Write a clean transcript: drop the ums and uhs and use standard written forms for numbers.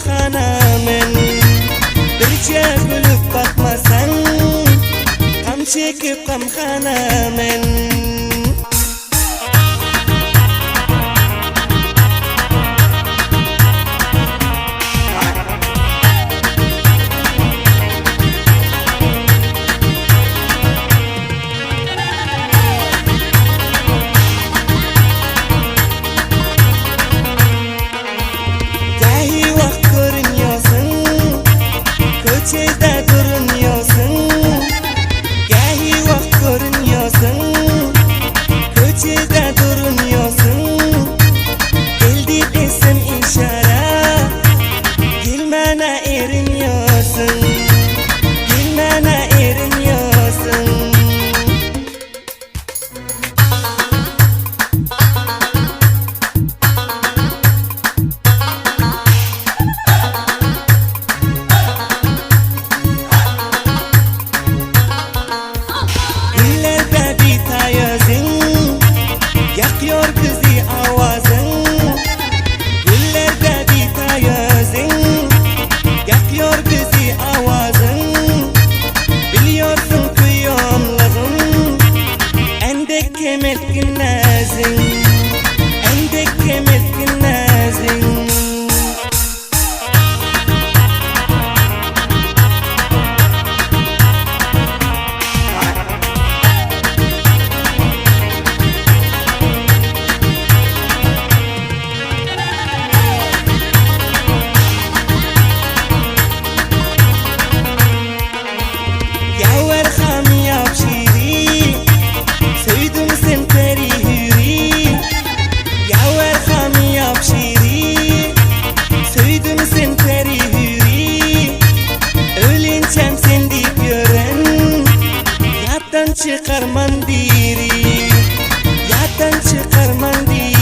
gulxanamen. Birce gülüp bakmasan kam çekip gamxanamen. Köçede durmuyorsun, gahi vakt görünüyorsun. Köçede durmuyorsun, geldi desem işare. Gülmene erinmiyorsun, gülmene erinmiyorsun. Yakıyor bizi avazın, güllerde biter yüzün. Yakıyor bizi avazın, biliyorsun ki yoğunluğun. Endek kemel günnezin, endek kemel günnezin. Çıkarman diri, yatan çıkarman diri.